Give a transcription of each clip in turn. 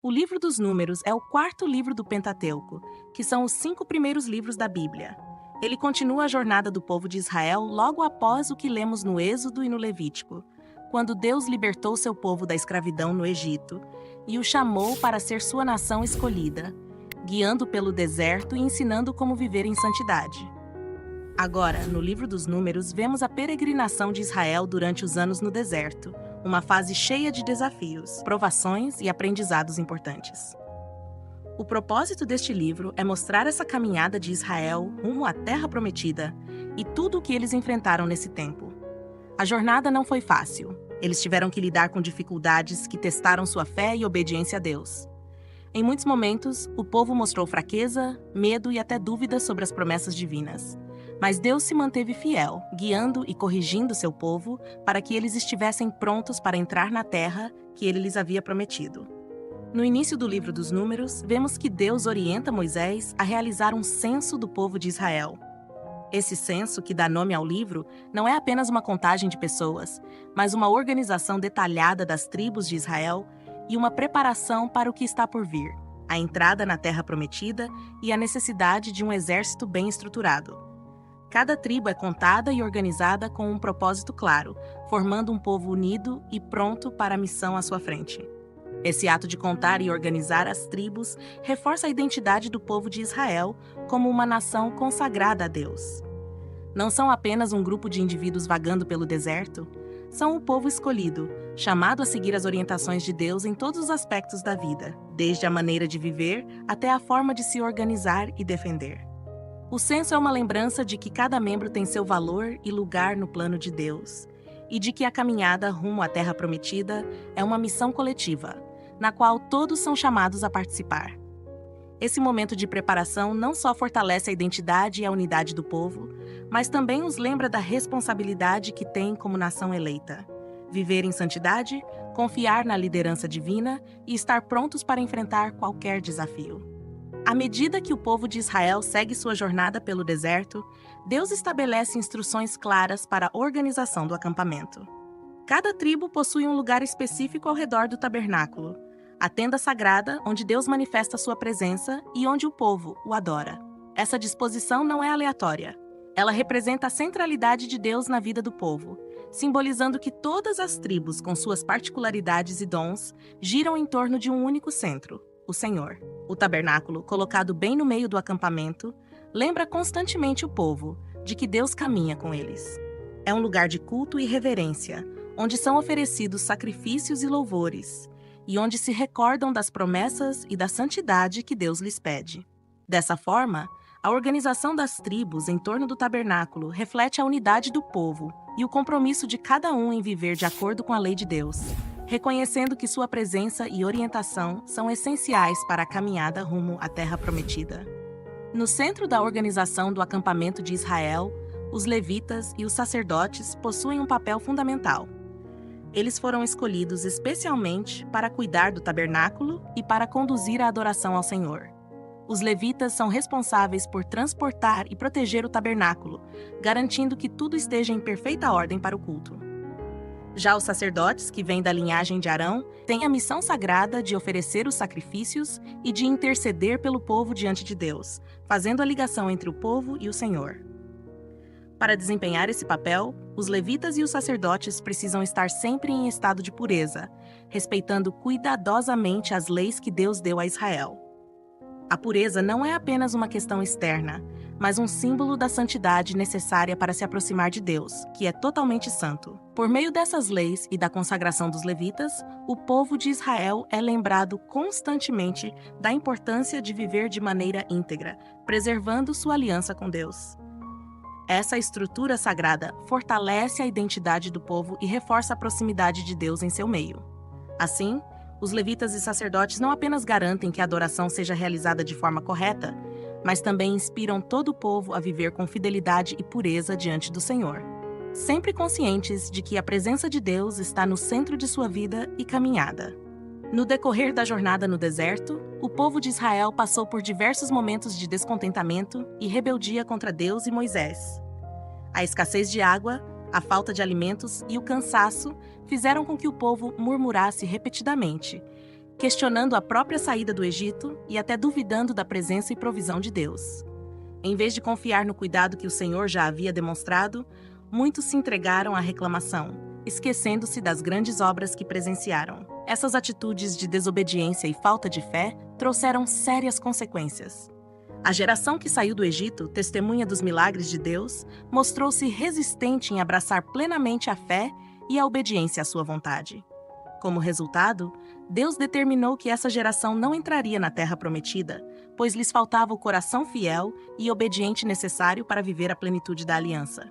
O livro dos Números é o quarto livro do Pentateuco, que são os 5 primeiros livros da Bíblia. Ele continua a jornada do povo de Israel logo após o que lemos no Êxodo e no Levítico, quando Deus libertou seu povo da escravidão no Egito e o chamou para ser sua nação escolhida, guiando pelo deserto e ensinando como viver em santidade. Agora, no livro dos Números, vemos a peregrinação de Israel durante os anos no deserto, uma fase cheia de desafios, provações e aprendizados importantes. O propósito deste livro é mostrar essa caminhada de Israel rumo à Terra Prometida e tudo o que eles enfrentaram nesse tempo. A jornada não foi fácil. Eles tiveram que lidar com dificuldades que testaram sua fé e obediência a Deus. Em muitos momentos, o povo mostrou fraqueza, medo e até dúvidas sobre as promessas divinas. Mas Deus se manteve fiel, guiando e corrigindo seu povo para que eles estivessem prontos para entrar na terra que ele lhes havia prometido. No início do livro dos Números, vemos que Deus orienta Moisés a realizar um censo do povo de Israel. Esse censo, que dá nome ao livro, não é apenas uma contagem de pessoas, mas uma organização detalhada das tribos de Israel e uma preparação para o que está por vir, a entrada na Terra Prometida e a necessidade de um exército bem estruturado. Cada tribo é contada e organizada com um propósito claro, formando um povo unido e pronto para a missão à sua frente. Esse ato de contar e organizar as tribos reforça a identidade do povo de Israel como uma nação consagrada a Deus. Não são apenas um grupo de indivíduos vagando pelo deserto, são o povo escolhido, chamado a seguir as orientações de Deus em todos os aspectos da vida, desde a maneira de viver até a forma de se organizar e defender. O censo é uma lembrança de que cada membro tem seu valor e lugar no plano de Deus, e de que a caminhada rumo à Terra Prometida é uma missão coletiva, na qual todos são chamados a participar. Esse momento de preparação não só fortalece a identidade e a unidade do povo, mas também os lembra da responsabilidade que tem como nação eleita. Viver em santidade, confiar na liderança divina e estar prontos para enfrentar qualquer desafio. À medida que o povo de Israel segue sua jornada pelo deserto, Deus estabelece instruções claras para a organização do acampamento. Cada tribo possui um lugar específico ao redor do tabernáculo, a tenda sagrada onde Deus manifesta sua presença e onde o povo o adora. Essa disposição não é aleatória. Ela representa a centralidade de Deus na vida do povo, simbolizando que todas as tribos, com suas particularidades e dons, giram em torno de um único centro, o Senhor. O tabernáculo, colocado bem no meio do acampamento, lembra constantemente o povo de que Deus caminha com eles. É um lugar de culto e reverência, onde são oferecidos sacrifícios e louvores, e onde se recordam das promessas e da santidade que Deus lhes pede. Dessa forma, a organização das tribos em torno do tabernáculo reflete a unidade do povo e o compromisso de cada um em viver de acordo com a lei de Deus, reconhecendo que sua presença e orientação são essenciais para a caminhada rumo à Terra Prometida. No centro da organização do acampamento de Israel, os levitas e os sacerdotes possuem um papel fundamental. Eles foram escolhidos especialmente para cuidar do tabernáculo e para conduzir a adoração ao Senhor. Os levitas são responsáveis por transportar e proteger o tabernáculo, garantindo que tudo esteja em perfeita ordem para o culto. Já os sacerdotes, que vêm da linhagem de Arão, têm a missão sagrada de oferecer os sacrifícios e de interceder pelo povo diante de Deus, fazendo a ligação entre o povo e o Senhor. Para desempenhar esse papel, os levitas e os sacerdotes precisam estar sempre em estado de pureza, respeitando cuidadosamente as leis que Deus deu a Israel. A pureza não é apenas uma questão externa, mas um símbolo da santidade necessária para se aproximar de Deus, que é totalmente santo. Por meio dessas leis e da consagração dos levitas, o povo de Israel é lembrado constantemente da importância de viver de maneira íntegra, preservando sua aliança com Deus. Essa estrutura sagrada fortalece a identidade do povo e reforça a proximidade de Deus em seu meio. Assim, os levitas e sacerdotes não apenas garantem que a adoração seja realizada de forma correta, mas também inspiram todo o povo a viver com fidelidade e pureza diante do Senhor, sempre conscientes de que a presença de Deus está no centro de sua vida e caminhada. No decorrer da jornada no deserto, o povo de Israel passou por diversos momentos de descontentamento e rebeldia contra Deus e Moisés. A escassez de água, a falta de alimentos e o cansaço fizeram com que o povo murmurasse repetidamente questionando a própria saída do Egito e até duvidando da presença e provisão de Deus. Em vez de confiar no cuidado que o Senhor já havia demonstrado, muitos se entregaram à reclamação, esquecendo-se das grandes obras que presenciaram. Essas atitudes de desobediência e falta de fé trouxeram sérias consequências. A geração que saiu do Egito, testemunha dos milagres de Deus, mostrou-se resistente em abraçar plenamente a fé e a obediência à sua vontade. Como resultado, Deus determinou que essa geração não entraria na Terra Prometida, pois lhes faltava o coração fiel e obediente necessário para viver a plenitude da aliança.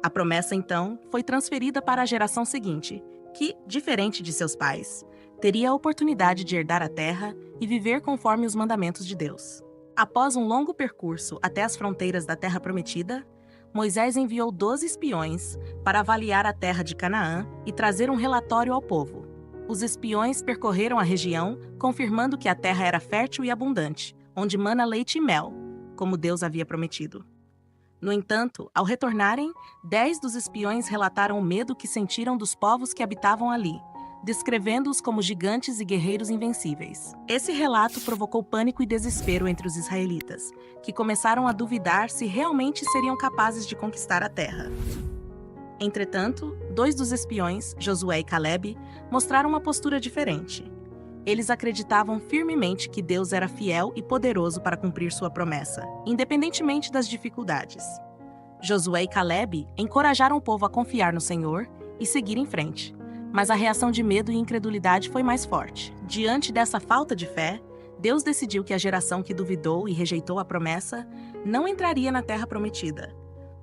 A promessa, então, foi transferida para a geração seguinte, que, diferente de seus pais, teria a oportunidade de herdar a terra e viver conforme os mandamentos de Deus. Após um longo percurso até as fronteiras da Terra Prometida, Moisés enviou 12 espiões para avaliar a terra de Canaã e trazer um relatório ao povo. Os espiões percorreram a região, confirmando que a terra era fértil e abundante, onde mana leite e mel, como Deus havia prometido. No entanto, ao retornarem, 10 dos espiões relataram o medo que sentiram dos povos que habitavam ali, descrevendo-os como gigantes e guerreiros invencíveis. Esse relato provocou pânico e desespero entre os israelitas, que começaram a duvidar se realmente seriam capazes de conquistar a terra. Entretanto, 2 dos espiões, Josué e Calebe, mostraram uma postura diferente. Eles acreditavam firmemente que Deus era fiel e poderoso para cumprir sua promessa, independentemente das dificuldades. Josué e Calebe encorajaram o povo a confiar no Senhor e seguir em frente, mas a reação de medo e incredulidade foi mais forte. Diante dessa falta de fé, Deus decidiu que a geração que duvidou e rejeitou a promessa não entraria na Terra Prometida.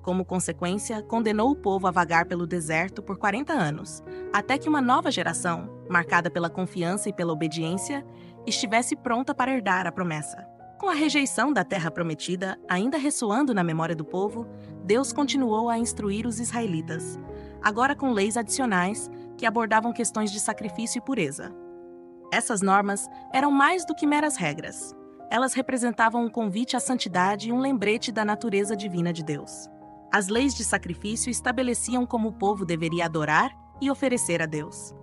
Como consequência, condenou o povo a vagar pelo deserto por 40 anos, até que uma nova geração, marcada pela confiança e pela obediência, estivesse pronta para herdar a promessa. Com a rejeição da Terra Prometida ainda ressoando na memória do povo, Deus continuou a instruir os israelitas, agora com leis adicionais que abordavam questões de sacrifício e pureza. Essas normas eram mais do que meras regras. Elas representavam um convite à santidade e um lembrete da natureza divina de Deus. As leis de sacrifício estabeleciam como o povo deveria adorar e oferecer a Deus.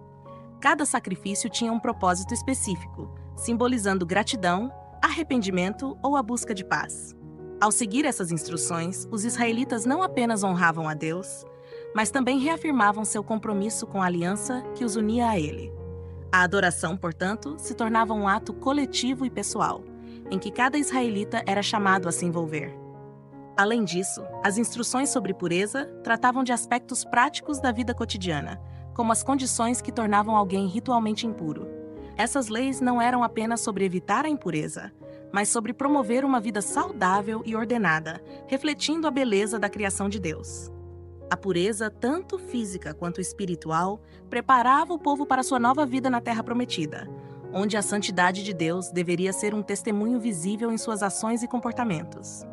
Cada sacrifício tinha um propósito específico, simbolizando gratidão, arrependimento ou a busca de paz. Ao seguir essas instruções, os israelitas não apenas honravam a Deus, mas também reafirmavam seu compromisso com a aliança que os unia a Ele. A adoração, portanto, se tornava um ato coletivo e pessoal, em que cada israelita era chamado a se envolver. Além disso, as instruções sobre pureza tratavam de aspectos práticos da vida cotidiana, como as condições que tornavam alguém ritualmente impuro. Essas leis não eram apenas sobre evitar a impureza, mas sobre promover uma vida saudável e ordenada, refletindo a beleza da criação de Deus. A pureza, tanto física quanto espiritual, preparava o povo para sua nova vida na Terra Prometida, onde a santidade de Deus deveria ser um testemunho visível em suas ações e comportamentos.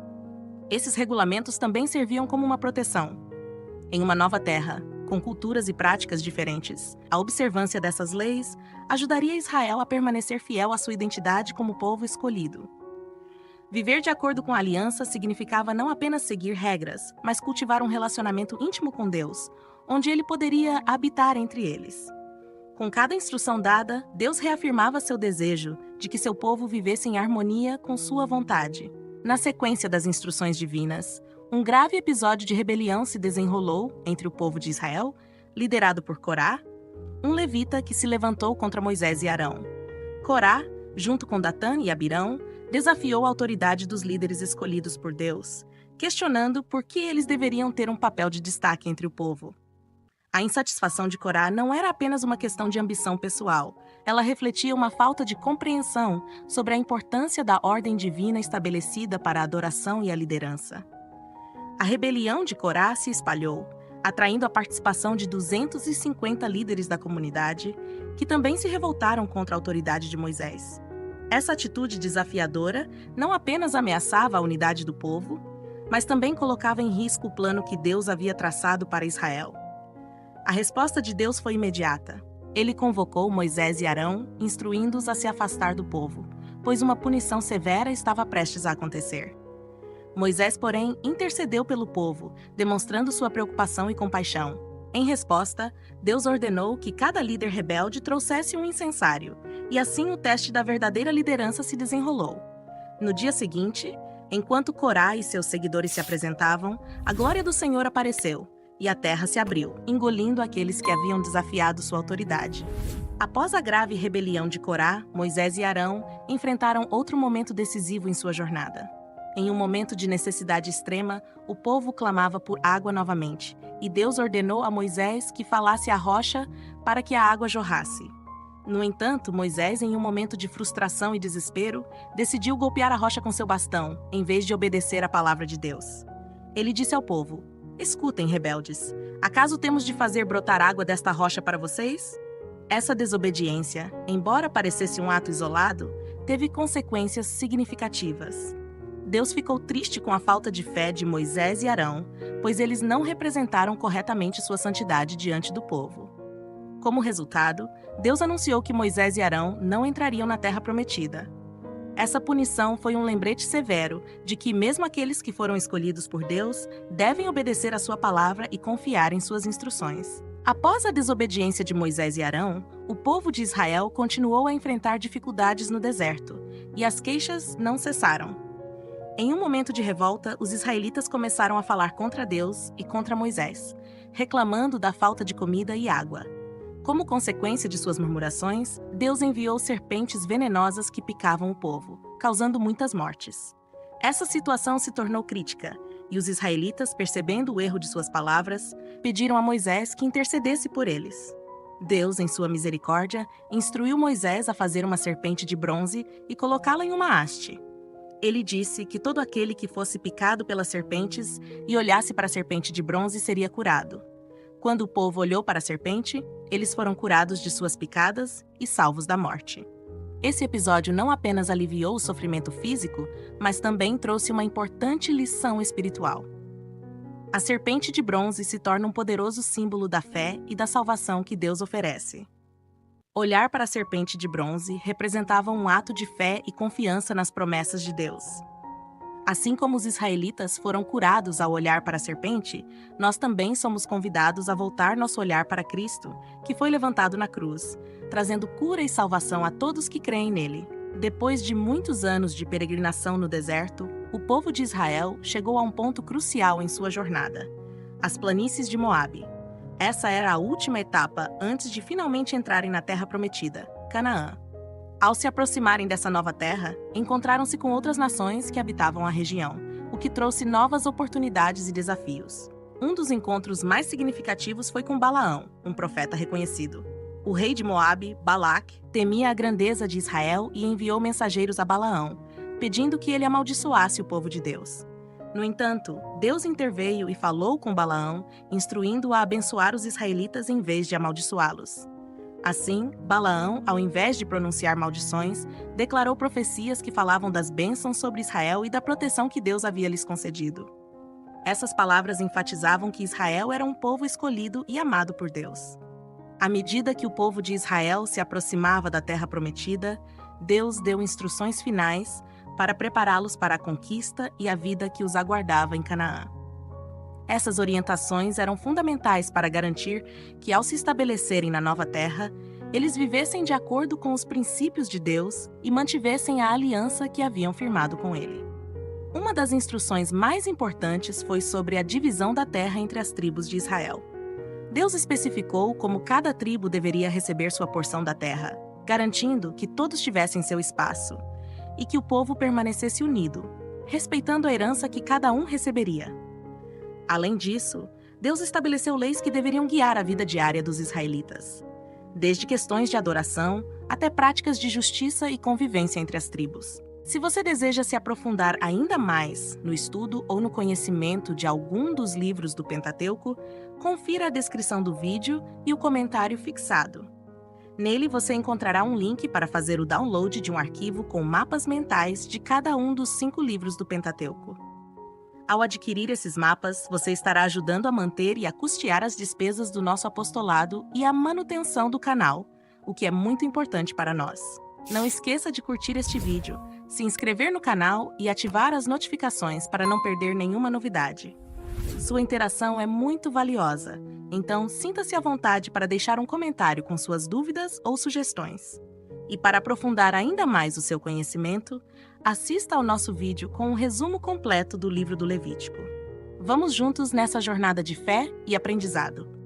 Esses regulamentos também serviam como uma proteção. Em uma nova terra, com culturas e práticas diferentes, a observância dessas leis ajudaria Israel a permanecer fiel à sua identidade como povo escolhido. Viver de acordo com a aliança significava não apenas seguir regras, mas cultivar um relacionamento íntimo com Deus, onde Ele poderia habitar entre eles. Com cada instrução dada, Deus reafirmava seu desejo de que seu povo vivesse em harmonia com sua vontade. Na sequência das instruções divinas, um grave episódio de rebelião se desenrolou entre o povo de Israel, liderado por Corá, um levita que se levantou contra Moisés e Arão. Corá, junto com Datã e Abirão, desafiou a autoridade dos líderes escolhidos por Deus, questionando por que eles deveriam ter um papel de destaque entre o povo. A insatisfação de Corá não era apenas uma questão de ambição pessoal, ela refletia uma falta de compreensão sobre a importância da ordem divina estabelecida para a adoração e a liderança. A rebelião de Corá se espalhou, atraindo a participação de 250 líderes da comunidade, que também se revoltaram contra a autoridade de Moisés. Essa atitude desafiadora não apenas ameaçava a unidade do povo, mas também colocava em risco o plano que Deus havia traçado para Israel. A resposta de Deus foi imediata. Ele convocou Moisés e Arão, instruindo-os a se afastar do povo, pois uma punição severa estava prestes a acontecer. Moisés, porém, intercedeu pelo povo, demonstrando sua preocupação e compaixão. Em resposta, Deus ordenou que cada líder rebelde trouxesse um incensário, E assim o teste da verdadeira liderança se desenrolou. No dia seguinte, enquanto Corá e seus seguidores se apresentavam, a glória do Senhor apareceu, e a terra se abriu, engolindo aqueles que haviam desafiado sua autoridade. Após a grave rebelião de Corá, Moisés e Arão enfrentaram outro momento decisivo em sua jornada. Em um momento de necessidade extrema, o povo clamava por água novamente, e Deus ordenou a Moisés que falasse à rocha para que a água jorrasse. No entanto, Moisés, em um momento de frustração e desespero, decidiu golpear a rocha com seu bastão, em vez de obedecer à palavra de Deus. Ele disse ao povo: "Escutem, rebeldes, acaso temos de fazer brotar água desta rocha para vocês?" Essa desobediência, embora parecesse um ato isolado, teve consequências significativas. Deus ficou triste com a falta de fé de Moisés e Arão, pois eles não representaram corretamente sua santidade diante do povo. Como resultado, Deus anunciou que Moisés e Arão não entrariam na Terra Prometida. Essa punição foi um lembrete severo de que mesmo aqueles que foram escolhidos por Deus devem obedecer à sua palavra e confiar em suas instruções. Após a desobediência de Moisés e Arão, o povo de Israel continuou a enfrentar dificuldades no deserto, e as queixas não cessaram. Em um momento de revolta, os israelitas começaram a falar contra Deus e contra Moisés, reclamando da falta de comida e água. Como consequência de suas murmurações, Deus enviou serpentes venenosas que picavam o povo, causando muitas mortes. Essa situação se tornou crítica, e os israelitas, percebendo o erro de suas palavras, pediram a Moisés que intercedesse por eles. Deus, em sua misericórdia, instruiu Moisés a fazer uma serpente de bronze e colocá-la em uma haste. Ele disse que todo aquele que fosse picado pelas serpentes e olhasse para a serpente de bronze seria curado. Quando o povo olhou para a serpente, eles foram curados de suas picadas e salvos da morte. Esse episódio não apenas aliviou o sofrimento físico, mas também trouxe uma importante lição espiritual. A serpente de bronze se torna um poderoso símbolo da fé e da salvação que Deus oferece. Olhar para a serpente de bronze representava um ato de fé e confiança nas promessas de Deus. Assim como os israelitas foram curados ao olhar para a serpente, nós também somos convidados a voltar nosso olhar para Cristo, que foi levantado na cruz, trazendo cura e salvação a todos que creem nele. Depois de muitos anos de peregrinação no deserto, o povo de Israel chegou a um ponto crucial em sua jornada: as planícies de Moabe. Essa era a última etapa antes de finalmente entrarem na Terra Prometida, Canaã. Ao se aproximarem dessa nova terra, encontraram-se com outras nações que habitavam a região, o que trouxe novas oportunidades e desafios. Um dos encontros mais significativos foi com Balaão, um profeta reconhecido. O rei de Moabe, Balaque, temia a grandeza de Israel e enviou mensageiros a Balaão, pedindo que ele amaldiçoasse o povo de Deus. No entanto, Deus interveio e falou com Balaão, instruindo-o a abençoar os israelitas em vez de amaldiçoá-los. Assim, Balaão, ao invés de pronunciar maldições, declarou profecias que falavam das bênçãos sobre Israel e da proteção que Deus havia lhes concedido. Essas palavras enfatizavam que Israel era um povo escolhido e amado por Deus. À medida que o povo de Israel se aproximava da Terra Prometida, Deus deu instruções finais para prepará-los para a conquista e a vida que os aguardava em Canaã. Essas orientações eram fundamentais para garantir que, ao se estabelecerem na nova terra, eles vivessem de acordo com os princípios de Deus e mantivessem a aliança que haviam firmado com Ele. Uma das instruções mais importantes foi sobre a divisão da terra entre as tribos de Israel. Deus especificou como cada tribo deveria receber sua porção da terra, garantindo que todos tivessem seu espaço, e que o povo permanecesse unido, respeitando a herança que cada um receberia. Além disso, Deus estabeleceu leis que deveriam guiar a vida diária dos israelitas, desde questões de adoração até práticas de justiça e convivência entre as tribos. Se você deseja se aprofundar ainda mais no estudo ou no conhecimento de algum dos livros do Pentateuco, confira a descrição do vídeo e o comentário fixado. Nele você encontrará um link para fazer o download de um arquivo com mapas mentais de cada um dos 5 livros do Pentateuco. Ao adquirir esses mapas, você estará ajudando a manter e a custear as despesas do nosso apostolado e a manutenção do canal, o que é muito importante para nós. Não esqueça de curtir este vídeo, se inscrever no canal e ativar as notificações para não perder nenhuma novidade. Sua interação é muito valiosa, então sinta-se à vontade para deixar um comentário com suas dúvidas ou sugestões. E para aprofundar ainda mais o seu conhecimento, assista ao nosso vídeo com um resumo completo do livro do Levítico. Vamos juntos nessa jornada de fé e aprendizado.